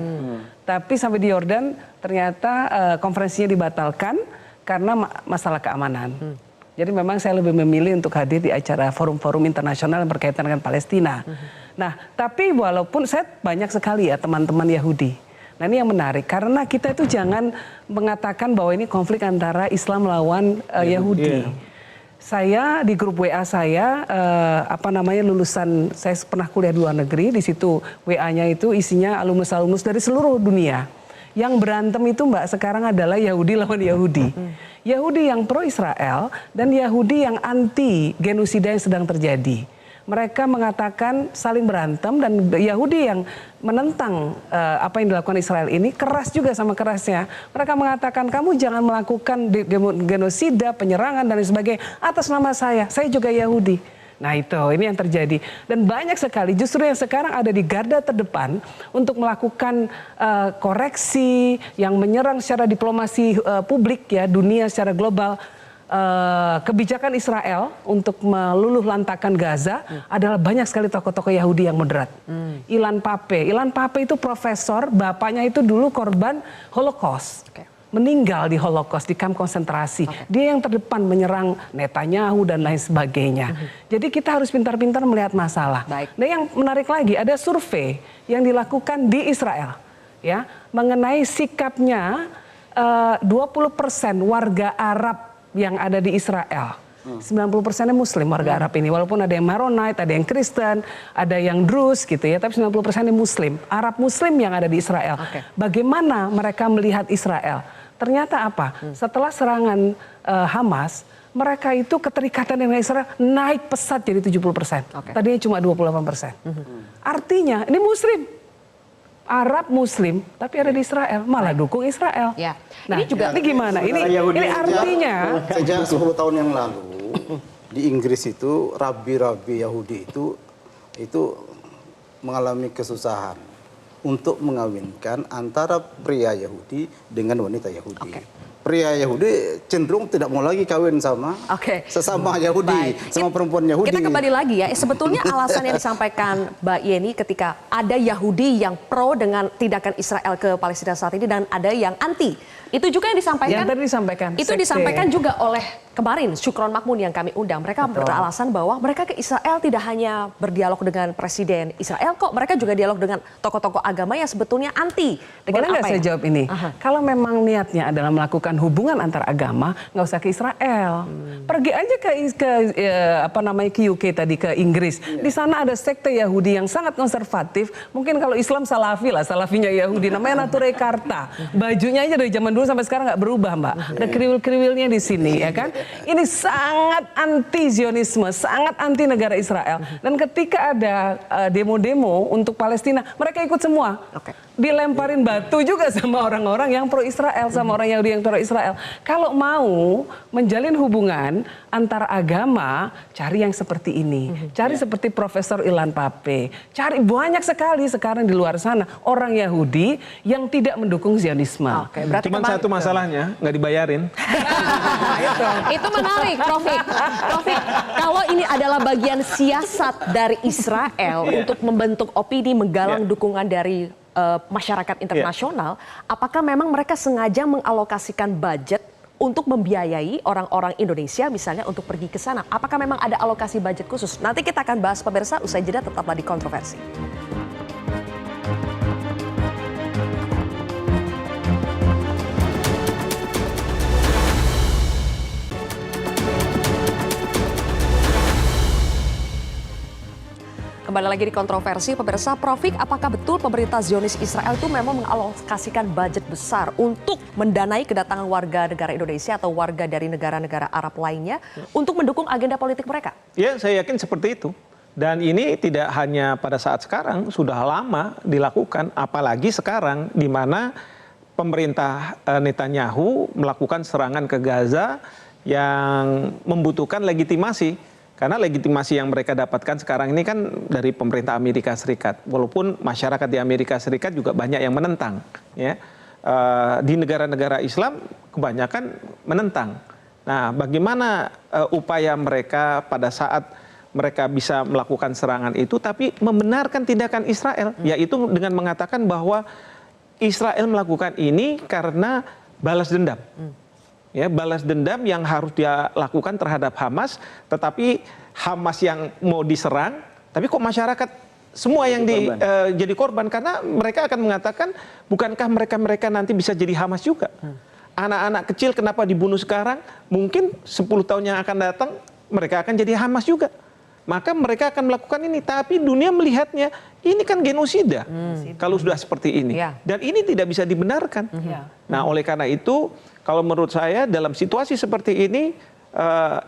Tapi sampai di Yordan ternyata konferensinya dibatalkan karena masalah keamanan. Jadi memang saya lebih memilih untuk hadir di acara forum-forum internasional yang berkaitan dengan Palestina. Nah, tapi walaupun saya banyak sekali ya teman-teman Yahudi. Nah ini yang menarik, karena kita itu jangan mengatakan bahwa ini konflik antara Islam lawan Yahudi. Saya di grup WA saya, lulusan, saya pernah kuliah di luar negeri, di situ WA-nya itu isinya alumnus-alumnus dari seluruh dunia. Yang berantem itu Mbak sekarang adalah Yahudi lawan Yahudi. Yahudi yang pro-Israel dan Yahudi yang anti genosida yang sedang terjadi. Mereka mengatakan saling berantem dan Yahudi yang menentang apa yang dilakukan Israel ini keras juga sama kerasnya. Mereka mengatakan kamu jangan melakukan genosida, penyerangan dan lain sebagainya atas nama saya juga Yahudi. Nah itu, ini yang terjadi. Dan banyak sekali justru yang sekarang ada di garda terdepan untuk melakukan koreksi yang menyerang secara diplomasi publik ya, dunia secara global. Kebijakan Israel untuk meluluh lantakan Gaza adalah banyak sekali tokoh-tokoh Yahudi yang moderat. Ilan Pape itu profesor, bapaknya itu dulu korban Holocaust. Meninggal di Holocaust, di kamp konsentrasi. Dia yang terdepan menyerang Netanyahu dan lain sebagainya. Jadi kita harus pintar-pintar melihat masalah. Nah yang menarik lagi, ada survei yang dilakukan di Israel ya mengenai sikapnya 20% warga Arab yang ada di Israel. 90%-nya Muslim warga Arab ini. Walaupun ada yang Maronite, ada yang Kristen, ada yang Druze gitu ya. Tapi 90%-nya Muslim. Arab Muslim yang ada di Israel. Bagaimana mereka melihat Israel? Ternyata apa? Setelah serangan Hamas, mereka itu keterikatan dengan Israel naik pesat jadi 70%. Tadinya cuma 28%. Artinya ini Muslim. Arab Muslim, tapi ada di Israel, malah dukung Israel. Ya. Nah, ini gimana? Ini artinya sejak 10 tahun yang lalu di Inggris itu rabi-rabi Yahudi itu mengalami kesusahan untuk mengawinkan antara pria Yahudi dengan wanita Yahudi. Pria Yahudi cenderung tidak mau lagi kawin sama sesama Yahudi, sama perempuan Yahudi. Kita kembali lagi ya, sebetulnya alasan yang disampaikan Mbak Yeni ketika ada Yahudi yang pro dengan tindakan Israel ke Palestina saat ini dan ada yang anti. Itu juga yang disampaikan. Yang tadi disampaikan. Itu disampaikan juga oleh kemarin Syukron Makmun yang kami undang. Mereka beralasan bahwa mereka ke Israel tidak hanya berdialog dengan Presiden Israel kok, mereka juga dialog dengan tokoh-tokoh agama yang sebetulnya anti. Boleh nggak saya jawab ini? Kalau memang niatnya adalah melakukan hubungan antar agama, nggak usah ke Israel. Pergi aja ke UK tadi, ke Inggris. Di sana ada sekte Yahudi yang sangat konservatif. Mungkin kalau Islam Salafi lah, Salafinya Yahudi. Namanya Nature Karta. Bajunya aja dari zaman dulu sampai sekarang nggak berubah, Mbak. Ada kriwil-kriwilnya di sini, ya kan? Ini sangat anti Zionisme, sangat anti negara Israel. Dan ketika ada demo-demo untuk Palestina, mereka ikut semua. Dilemparin batu juga sama orang-orang yang pro Israel, sama orang Yahudi yang pro Israel. Kalau mau menjalin hubungan antar agama, cari yang seperti ini. Cari seperti Profesor Ilan Pape. Cari banyak sekali sekarang di luar sana orang Yahudi yang tidak mendukung Zionisme. Cuman satu masalahnya, nggak dibayarin. Itu menarik, Profik. Kalau ini adalah bagian siasat dari Israel untuk membentuk opini, menggalang dukungan dari masyarakat internasional, apakah memang mereka sengaja mengalokasikan budget untuk membiayai orang-orang Indonesia misalnya untuk pergi ke sana? Apakah memang ada alokasi budget khusus? Nanti kita akan bahas pemirsa, usai jeda tetaplah di Kontroversi. kembali lagi di kontroversi. Pemirsa, Profik, apakah betul pemerintah Zionis Israel itu memang mengalokasikan budget besar untuk mendanai kedatangan warga negara Indonesia atau warga dari negara-negara Arab lainnya untuk mendukung agenda politik mereka? Ya, saya yakin seperti itu. Dan ini tidak hanya pada saat sekarang, sudah lama dilakukan, apalagi sekarang di mana pemerintah Netanyahu melakukan serangan ke Gaza yang membutuhkan legitimasi. Karena legitimasi yang mereka dapatkan sekarang ini kan dari pemerintah Amerika Serikat. Walaupun masyarakat di Amerika Serikat juga banyak yang menentang. Ya. Di negara-negara Islam kebanyakan menentang. Nah, bagaimana upaya mereka pada saat mereka bisa melakukan serangan itu, tapi membenarkan tindakan Israel. Yaitu dengan mengatakan bahwa Israel melakukan ini karena balas dendam. Ya, balas dendam yang harus dia lakukan terhadap Hamas, tetapi Hamas yang mau diserang, tapi kok masyarakat semua yang jadi korban, karena mereka akan mengatakan, bukankah mereka nanti bisa jadi Hamas juga? Anak-anak kecil kenapa dibunuh sekarang? Mungkin 10 tahun yang akan datang mereka akan jadi Hamas juga. Maka mereka akan melakukan ini, tapi dunia melihatnya ini kan genosida kalau sudah seperti ini. Dan ini tidak bisa dibenarkan. Nah, oleh karena itu, kalau menurut saya dalam situasi seperti ini,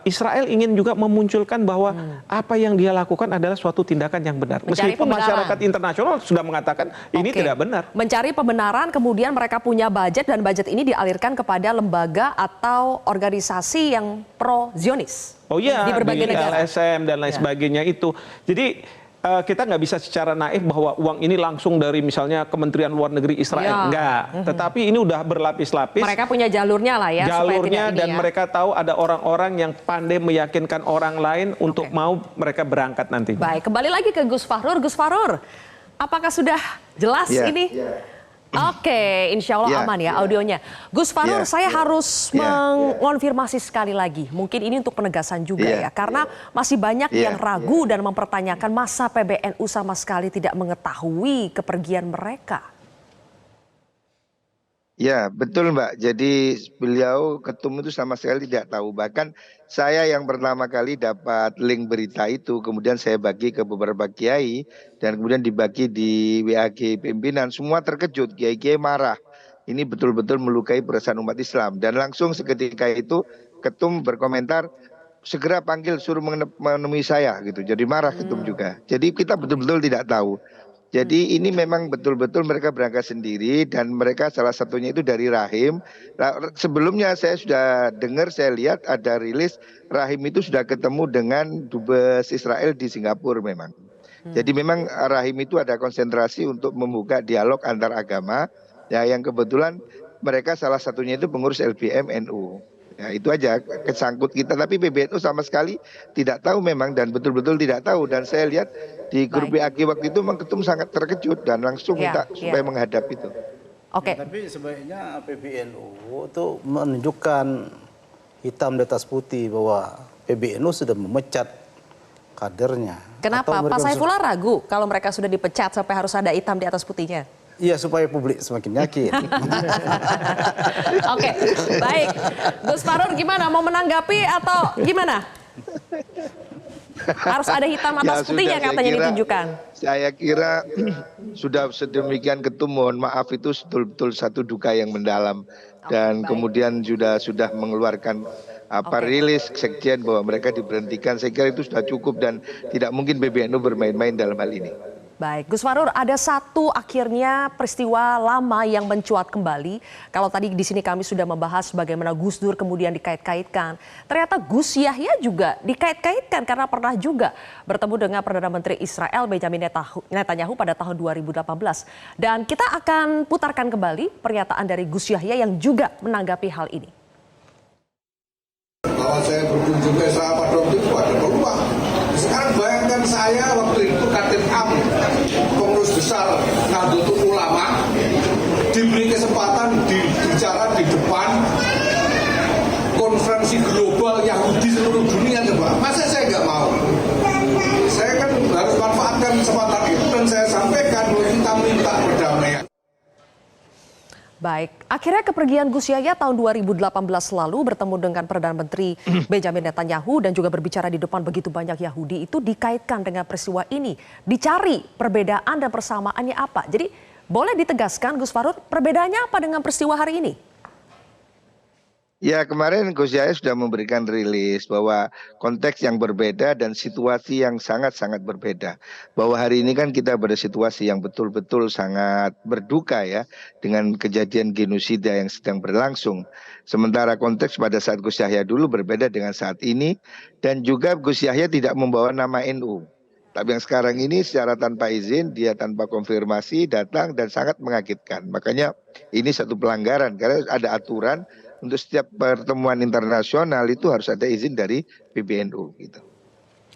Israel ingin juga memunculkan bahwa apa yang dia lakukan adalah suatu tindakan yang benar. Meskipun masyarakat internasional sudah mengatakan ini tidak benar. Mencari pembenaran, kemudian mereka punya budget dan budget ini dialirkan kepada lembaga atau organisasi yang pro-Zionis. Oh iya, di berbagai negara. LSM dan lain sebagainya itu. Jadi kita nggak bisa secara naif bahwa uang ini langsung dari misalnya Kementerian Luar Negeri Israel. Enggak. Tetapi ini udah berlapis-lapis. Mereka punya jalurnya lah ya. Jalurnya dan mereka tahu ada orang-orang yang pandai meyakinkan orang lain untuk mau mereka berangkat nanti. Baik, kembali lagi ke Gus Fahrur. Gus Fahrur, apakah sudah jelas ini? Oke, insya Allah aman ya audionya. Gus Fahrur, saya harus mengonfirmasi sekali lagi. Mungkin ini untuk penegasan juga ya. Karena masih banyak yang ragu dan mempertanyakan masa PBNU sama sekali tidak mengetahui kepergian mereka. Ya, betul Mbak. Jadi beliau ketum itu sama sekali tidak tahu. Bahkan saya yang pertama kali dapat link berita itu, kemudian saya bagi ke beberapa kiai, dan kemudian dibagi di WAG pimpinan. Semua terkejut, kiai-kiai marah. Ini betul-betul melukai perasaan umat Islam. Dan langsung seketika itu ketum berkomentar, segera panggil, suruh menemui saya gitu. Jadi marah ketum juga. Jadi kita betul-betul tidak tahu. Jadi ini memang betul-betul mereka berangkat sendiri, dan mereka salah satunya itu dari Rahim. Nah, sebelumnya saya sudah dengar, saya lihat ada rilis Rahim itu sudah ketemu dengan Dubes Israel di Singapura memang. Jadi memang Rahim itu ada konsentrasi untuk membuka dialog antar agama. Ya, yang kebetulan mereka salah satunya itu pengurus LBM NU. Ya, itu aja kesangkut kita, tapi PBNU sama sekali tidak tahu memang, dan betul-betul tidak tahu. Dan saya lihat di grup WAG waktu itu memang ketum sangat terkejut dan langsung minta supaya menghadap itu. Tapi sebaiknya PBNU itu menunjukkan hitam di atas putih bahwa PBNU sudah memecat kadernya. Kenapa? Pak Saifullah ragu kalau mereka sudah dipecat sampai harus ada hitam di atas putihnya? Iya, supaya publik semakin yakin. Oke, baik. Gus Fahrur gimana? Mau menanggapi atau gimana? Harus ada hitam atas putihnya katanya ditunjukkan. Saya kira sudah sedemikian ketum, mohon maaf itu betul-betul satu duka yang mendalam. Dan kemudian sudah mengeluarkan rilis sekjen bahwa mereka diberhentikan. Saya kira itu sudah cukup dan tidak mungkin PBNU bermain-main dalam hal ini. Baik, Gus Fahrur, ada satu akhirnya peristiwa lama yang mencuat kembali. Kalau tadi di sini kami sudah membahas bagaimana Gus Dur kemudian dikait-kaitkan. Ternyata Gus Yahya juga dikait-kaitkan karena pernah juga bertemu dengan Perdana Menteri Israel Benjamin Netanyahu pada tahun 2018. Dan kita akan putarkan kembali pernyataan dari Gus Yahya yang juga menanggapi hal ini. Bahwa saya berkunjung ke Israel pada waktu itu ada peluang. Sekarang bayangkan saya waktu itu Khatib Am, pengurus besar Nahdlatul Ulama, diberi kesempatan bicara di depan konferensi global Yahudi seluruh dunia, coba. Masa saya nggak mau? Saya kan harus manfaatkan kesempatan itu, dan saya sampaikan bahwa kita minta perdamaian. Baik, akhirnya kepergian Gus Yahya tahun 2018 lalu bertemu dengan Perdana Menteri Benjamin Netanyahu dan juga berbicara di depan begitu banyak Yahudi itu dikaitkan dengan peristiwa ini. Dicari perbedaan dan persamaannya apa. Jadi boleh ditegaskan Gus Fahrur, perbedaannya apa dengan peristiwa hari ini? Ya, kemarin Gus Yahya sudah memberikan rilis bahwa konteks yang berbeda dan situasi yang sangat-sangat berbeda. Bahwa hari ini kan kita pada situasi yang betul-betul sangat berduka ya, dengan kejadian genosida yang sedang berlangsung. Sementara konteks pada saat Gus Yahya dulu berbeda dengan saat ini, dan juga Gus Yahya tidak membawa nama NU. Tapi yang sekarang ini secara tanpa izin, dia tanpa konfirmasi datang dan sangat mengagetkan. Makanya ini satu pelanggaran, karena ada aturan untuk setiap pertemuan internasional itu harus ada izin dari PBNU gitu.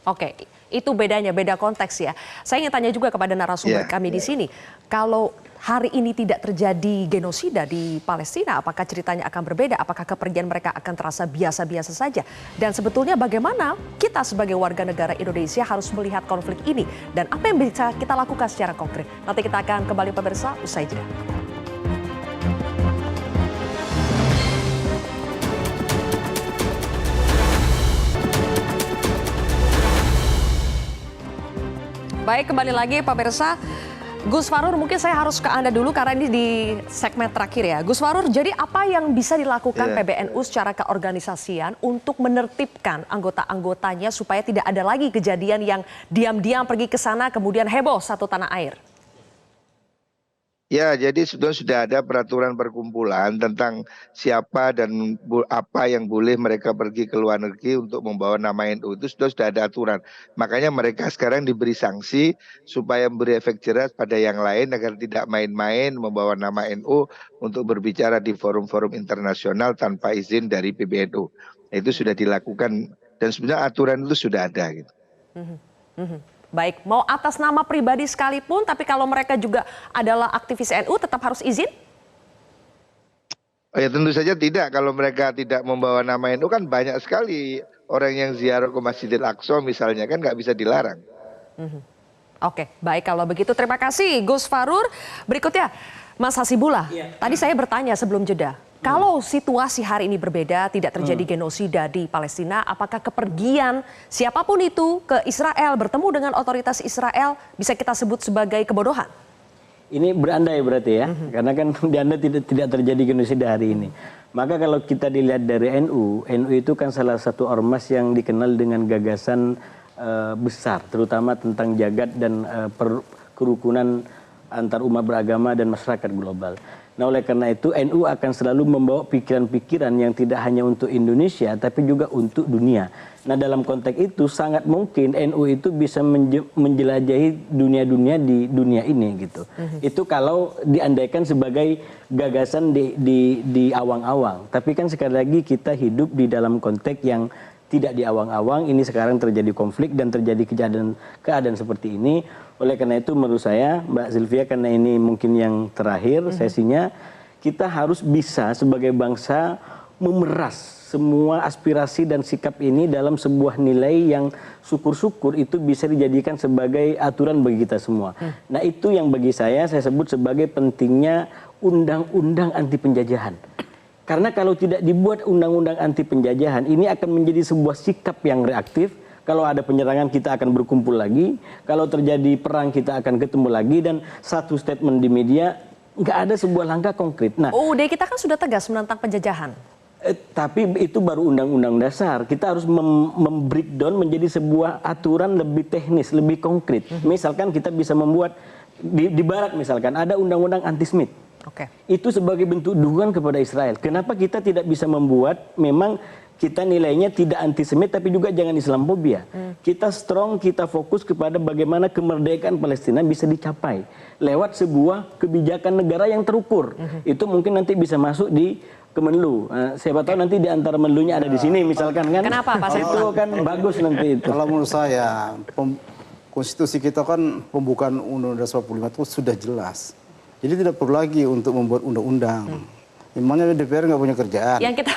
Oke, itu bedanya, beda konteks ya. Saya ingin tanya juga kepada narasumber kami di sini. Kalau hari ini tidak terjadi genosida di Palestina, apakah ceritanya akan berbeda? Apakah kepergian mereka akan terasa biasa-biasa saja? Dan sebetulnya bagaimana kita sebagai warga negara Indonesia harus melihat konflik ini? Dan apa yang bisa kita lakukan secara konkret? Nanti kita akan kembali pemirsa, usai jeda. Baik, kembali lagi pemirsa. Gus Fahrur, mungkin saya harus ke Anda dulu karena ini di segmen terakhir ya. Gus Fahrur, jadi apa yang bisa dilakukan PBNU secara keorganisasian untuk menertibkan anggota-anggotanya supaya tidak ada lagi kejadian yang diam-diam pergi ke sana kemudian heboh satu tanah air? Ya, jadi sudah ada peraturan perkumpulan tentang siapa dan apa yang boleh mereka pergi ke luar negeri untuk membawa nama NU, itu sudah ada aturan. Makanya mereka sekarang diberi sanksi supaya memberi efek jeras pada yang lain agar tidak main-main membawa nama NU untuk berbicara di forum-forum internasional tanpa izin dari PBNU. Itu sudah dilakukan dan sebenarnya aturan itu sudah ada gitu. Baik, mau atas nama pribadi sekalipun, tapi kalau mereka juga adalah aktivis NU tetap harus izin? Oh ya tentu saja tidak. Kalau mereka tidak membawa nama NU kan banyak sekali orang yang ziarah ke Masjidil Aqsa misalnya, kan nggak bisa dilarang. Oke, baik kalau begitu terima kasih Gus Fahrur. Berikutnya Mas Hasibullah, tadi saya bertanya sebelum jeda. Kalau situasi hari ini berbeda, tidak terjadi genosida di Palestina, apakah kepergian siapapun itu ke Israel, bertemu dengan otoritas Israel, bisa kita sebut sebagai kebodohan? Ini berandai berarti ya, karena kan di Anda tidak terjadi genosida hari ini. Maka kalau kita dilihat dari NU itu kan salah satu ormas yang dikenal dengan gagasan besar, terutama tentang jagat dan kerukunan antar umat beragama dan masyarakat global. Nah oleh karena itu NU akan selalu membawa pikiran-pikiran yang tidak hanya untuk Indonesia tapi juga untuk dunia. Nah dalam konteks itu sangat mungkin NU itu bisa menjelajahi dunia-dunia di dunia ini gitu. Itu kalau diandaikan sebagai gagasan di awang-awang. Tapi kan sekali lagi kita hidup di dalam konteks yang tidak di awang-awang. Ini sekarang terjadi konflik dan terjadi keadaan seperti ini. Oleh karena itu menurut saya Mbak Sylvia, karena ini mungkin yang terakhir sesinya, kita harus bisa sebagai bangsa memeras semua aspirasi dan sikap ini dalam sebuah nilai yang syukur-syukur itu bisa dijadikan sebagai aturan bagi kita semua. Nah itu yang bagi saya sebut sebagai pentingnya undang-undang anti penjajahan. Karena kalau tidak dibuat undang-undang anti penjajahan, ini akan menjadi sebuah sikap yang reaktif. Kalau ada penyerangan kita akan berkumpul lagi, kalau terjadi perang kita akan ketemu lagi, dan satu statement di media nggak ada sebuah langkah konkret. Nah, UUD kita kan sudah tegas menentang penjajahan. Tapi itu baru undang-undang dasar. Kita harus membreakdown menjadi sebuah aturan lebih teknis, lebih konkret. Misalkan kita bisa membuat di Barat misalkan ada undang-undang anti-Semit. Itu sebagai bentuk dukungan kepada Israel. Kenapa kita tidak bisa membuat memang kita nilainya tidak antisemit tapi juga jangan Islamofobia. Kita strong, kita fokus kepada bagaimana kemerdekaan Palestina bisa dicapai lewat sebuah kebijakan negara yang terukur. Itu mungkin nanti bisa masuk di Kemenlu. Siapa tahu nanti di antara Menlunya ada di sini misalkan kan. Kenapa Pak? Itu kan bagus nanti itu. Kalau menurut saya konstitusi kita kan pembukaan Undang-Undang 45 itu sudah jelas. Jadi tidak perlu lagi untuk membuat undang-undang. Emangnya DPR nggak punya kerjaan? Yang kita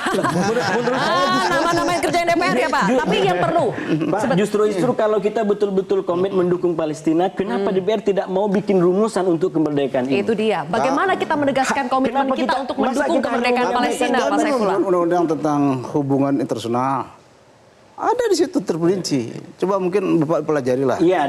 nama-nama yang kerjaan DPR ya Pak. Tapi yang perlu. Pak, justru kalau kita betul-betul komit mendukung Palestina, kenapa DPR tidak mau bikin rumusan untuk kemerdekaan ini? Itu dia. Bagaimana kita menegaskan komitmen kita untuk mendukung kemerdekaan Palestina, Pak Saifullah? Undang-undang tentang hubungan internasional. Ada di situ terperinci. Coba mungkin Bapak pelajari lah. Iya,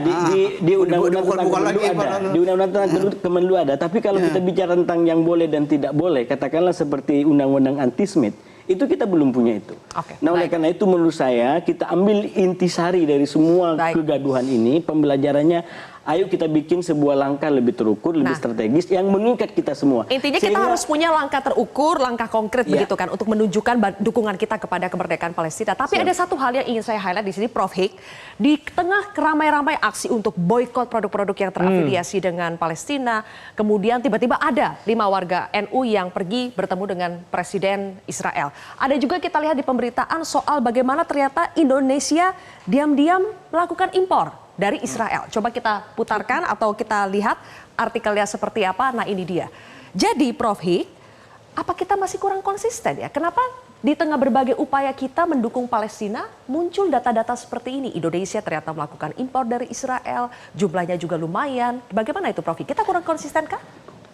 di undang-undang tentang bukan Kemenlu lagi, ada. Di undang-undang tentang Kemenlu ada. Tapi kalau kita bicara tentang yang boleh dan tidak boleh, katakanlah seperti undang-undang anti-Smith, itu kita belum punya itu. Nah, oleh karena itu menurut saya kita ambil intisari dari semua kegaduhan ini, pembelajarannya, ayo kita bikin sebuah langkah lebih terukur, lebih strategis yang mengikat kita semua. Intinya kita harus punya langkah terukur, langkah konkret begitu kan untuk menunjukkan dukungan kita kepada kemerdekaan Palestina. Tapi ada satu hal yang ingin saya highlight di sini, Prof Hik, di tengah keramai-ramai aksi untuk boykot produk-produk yang terafiliasi dengan Palestina, kemudian tiba-tiba ada 5 warga NU yang pergi bertemu dengan Presiden Israel. Ada juga kita lihat di pemberitaan soal bagaimana ternyata Indonesia diam-diam melakukan impor dari Israel. Coba kita putarkan atau kita lihat artikelnya seperti apa. Nah ini dia. Jadi Prof Hik, apa kita masih kurang konsisten ya? Kenapa di tengah berbagai upaya kita mendukung Palestina muncul data-data seperti ini? Indonesia ternyata melakukan impor dari Israel, jumlahnya juga lumayan. Bagaimana itu Prof Hik? Kita kurang konsisten kah?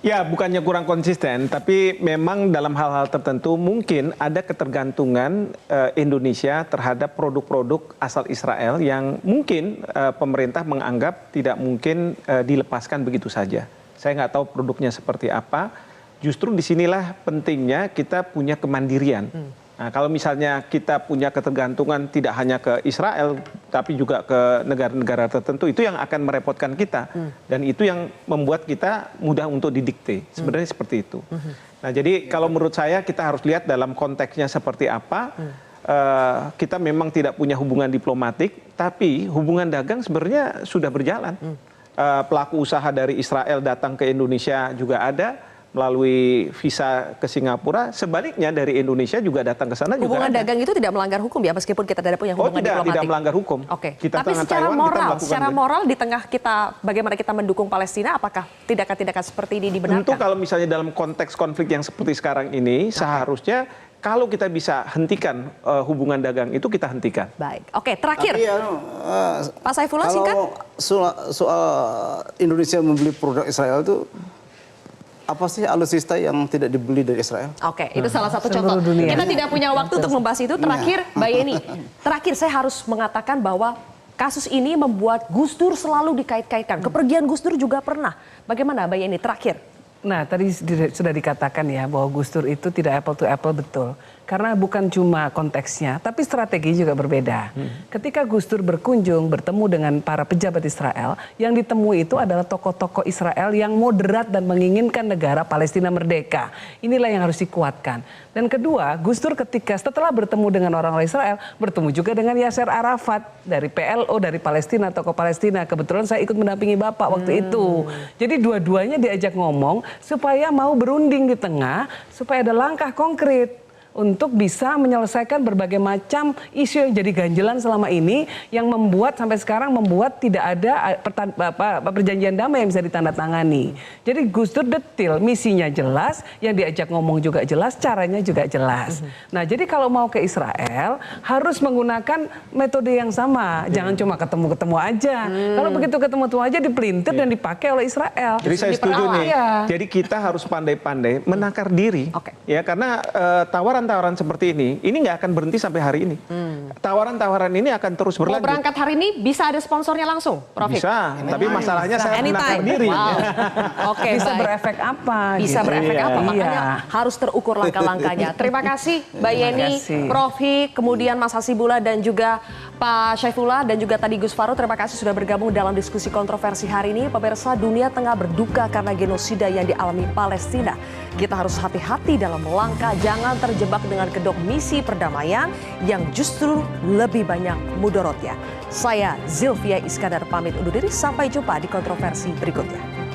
Ya, bukannya kurang konsisten, tapi memang dalam hal-hal tertentu mungkin ada ketergantungan Indonesia terhadap produk-produk asal Israel yang mungkin pemerintah menganggap tidak mungkin dilepaskan begitu saja. Saya nggak tahu produknya seperti apa. Justru disinilah pentingnya kita punya kemandirian. Nah, kalau misalnya kita punya ketergantungan tidak hanya ke Israel, tapi juga ke negara-negara tertentu, itu yang akan merepotkan kita. Dan itu yang membuat kita mudah untuk didikte. Sebenarnya seperti itu. Nah, jadi kalau menurut saya kita harus lihat dalam konteksnya seperti apa. Kita memang tidak punya hubungan diplomatik, tapi hubungan dagang sebenarnya sudah berjalan. Pelaku usaha dari Israel datang ke Indonesia juga ada, melalui visa ke Singapura. Sebaliknya dari Indonesia juga datang ke sana juga. Hubungan dagang itu tidak melanggar hukum ya, meskipun kita tidak punya hubungan diplomatik. Tidak melanggar hukum. Oke. Kita Tapi secara Taiwan, moral di tengah kita bagaimana kita mendukung Palestina, apakah tindakan-tindakan seperti ini dibenarkan? Tentu kalau misalnya dalam konteks konflik yang seperti sekarang ini, seharusnya kalau kita bisa hentikan hubungan dagang itu kita hentikan. Baik. Oke, terakhir. Tapi, Pak Saifullah singkat. Soal Indonesia membeli produk Israel itu, apa sih alutsista yang tidak dibeli dari Israel? Oke, itu salah satu contoh. Kita tidak punya waktu untuk membahas itu. Terakhir, Mbak Yeni. Terakhir saya harus mengatakan bahwa kasus ini membuat Gus Dur selalu dikait-kaitkan. Kepergian Gus Dur juga pernah. Bagaimana Mbak Yeni? Terakhir. Nah, tadi sudah dikatakan ya bahwa Gus Dur itu tidak apple to apple, betul. Karena bukan cuma konteksnya, tapi strategi juga berbeda. Ketika Gus Dur berkunjung, bertemu dengan para pejabat Israel, yang ditemui itu adalah tokoh-tokoh Israel yang moderat dan menginginkan negara Palestina merdeka. Inilah yang harus dikuatkan. Dan kedua, Gus Dur ketika setelah bertemu dengan orang-orang Israel, bertemu juga dengan Yasser Arafat dari PLO, dari Palestina, tokoh Palestina. Kebetulan saya ikut mendampingi Bapak waktu itu. Jadi dua-duanya diajak ngomong supaya mau berunding di tengah, supaya ada langkah konkret untuk bisa menyelesaikan berbagai macam isu yang jadi ganjelan selama ini, yang membuat sampai sekarang membuat tidak ada perjanjian damai yang bisa ditandatangani. Jadi Gus Dur detil, misinya jelas, yang diajak ngomong juga jelas, caranya juga jelas. Nah, jadi kalau mau ke Israel harus menggunakan metode yang sama, jangan cuma ketemu-ketemu aja. Kalau begitu ketemu-ketemu aja dipelintir dan dipakai oleh Israel. Jadi saya setuju nih. Jadi kita harus pandai-pandai menakar diri, ya, karena tawaran seperti ini nggak akan berhenti sampai hari ini. Tawaran-tawaran ini akan terus berlanjut. Mau berangkat hari ini bisa ada sponsornya langsung, Prof. Bisa, tapi masalahnya saya menakar diri. Oke, bisa berefek apa? Bisa gitu. berefek apa? Makanya harus terukur langkah-langkahnya. Terima kasih Mbak Yeni, Prof. Hik, kemudian Mas Hasibullah dan juga Pak Saifullah dan juga tadi Gus Faru. Terima kasih sudah bergabung dalam diskusi kontroversi hari ini. Pemirsa, dunia tengah berduka karena genosida yang dialami Palestina. Kita harus hati-hati dalam melangkah, jangan terjebak dengan kedok misi perdamaian yang justru lebih banyak mudorotnya. Saya Zilvia Iskandar pamit undur diri, sampai jumpa di kontroversi berikutnya.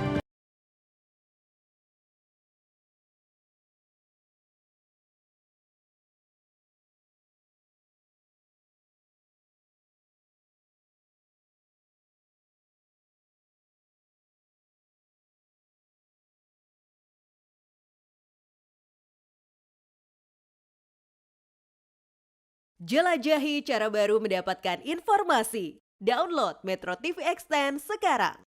Jelajahi cara baru mendapatkan informasi. Download Metro TV Extend sekarang.